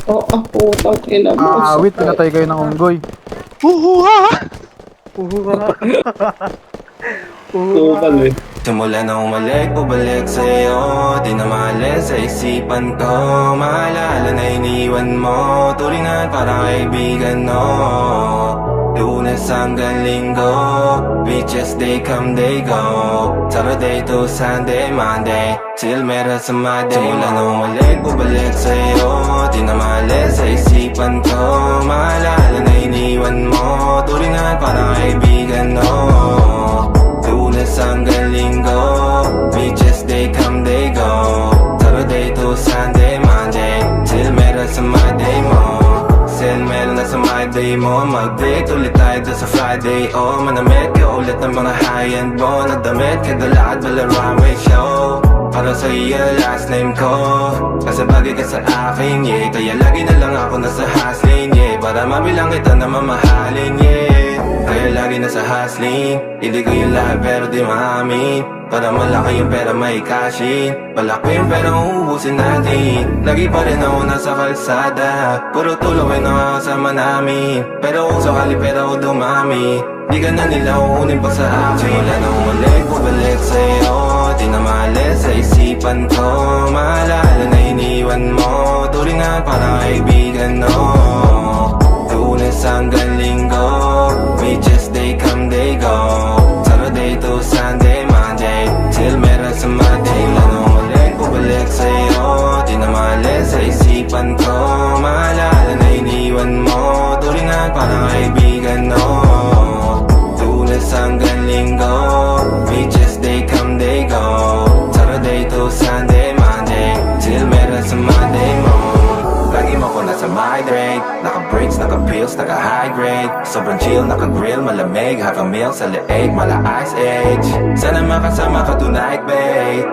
Oo, putang ina mo. Awit, pinatay kayo ng unggoy. Huhuha! Tukal eh. Simula na umalik, bubalik sa'yo. Di na maalis sa isipan ko. Maalala na iniwan mo. Turingan parang kaibigan, no. Lunes hanggang Linggo, beaches they come they go. Saturday to Sunday, Monday, till meron sa Monday. Simula na umalik, bubalik sa'yo. Di na maalis sa isipan ko. Maalala na iniwan mo. Turingan parang kaibigan, no. Lunes hanggang Linggo, beaches they come they go. Saturday to Sunday, Monday, till meron sa Monday mo. Till meron na sa Monday mo. Mag-date ulit tayo doon sa Friday. Oh, manamit ka ulit ng mga high-end mo. Nadamit ka dala at bala runway show. Para sa iyo last name ko. Kasi bagay ka sa akin, yeah. Kaya lagi na lang ako nasa hustling, yeah. Para mabilang kita na mamahalin, yeah. Kaya lagi nasa hustling. Hindi ko yung lahat pero di maamin. Para malaki yung pera may cashin. Malaki yung pera uubusin natin. Lagi pa rin ako nasa kalsada. Puro tulong ay nakakasama namin. Pero kung sakali pera ko dumami, di ka na nila uunin pa sa akin. Simula na umalik, bubalik sa'yo. Di na maalis sa isipan ko. Maalala na iniwan mo. Turingan parang kaibigan, no. Lunes hanggang Linggo, beaches they come they go. Saturday to Sunday, Monday, till meron sa Monday. Lalo ulit, bubalik sa'yo. Di na maalis sa isipan ko. Maalala na iniwan mo. Turingan parang kaibigan, no. Lunes hanggang Linggo, beaches they come they go. Saturday to Sunday, Monday, till meron sa Monday mo. Lagi mo ko nasa migrate. Naka-breaks, naka-pills, naka-high grade. Sobrang chill, naka-grill, malamig. Have a meal sa leeg, mala ice age. Sana makasama ka tonight, babe.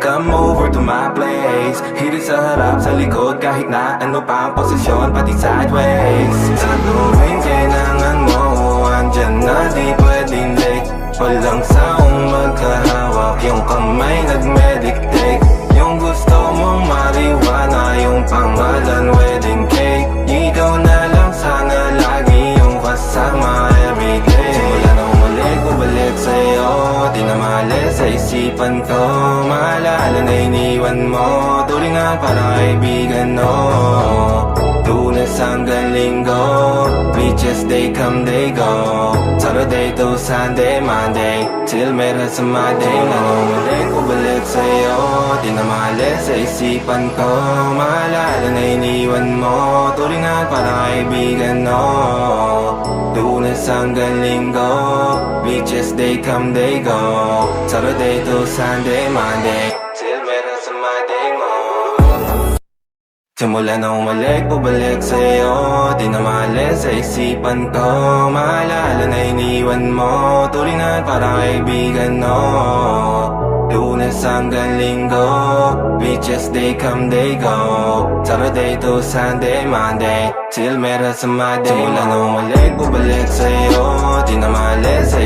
Come over to my place. Hirit sa harap, sa likod, kahit na ano pa ang posisyon, pati sideways. Sa tuwing kailangan mo, andyan na di pwedeng late. Walang saong magkahawak, yung kamay nag-meditate. Yung gusto mong mariwana, yung pangalan wedding cake. Ikaw na lang sana lagi yung kasama everyday. Simula na umalik, bubalik sa'yo. Di na maalis sa isipan ko. Maalala na iniwan mo. Turingan parang kaibigan, no. Lunes hanggang Linggo, beaches they come they go. Saturday to Sunday, Monday, till meron sa Monday. Nangungulik, bubalik sa'yo. Di na maalis sa isipan ko. Maalala na iniwan mo. Turingan parang kaibigan, no. Lunes hanggang Linggo, beaches they come they go. Saturday to Sunday, Monday, till meron sa Monday mo. Simula na umalik, bubalik sa'yo. Di na maalis sa isipan ko. Maalala na iniwan mo. Turingan parang kaibigan, no. Lunes hanggang Linggo, beaches they come they go. Saturday to Sunday, Monday, till meron sa Monday. Simula na umalik, bubalik sa'yo. Di na maalis sa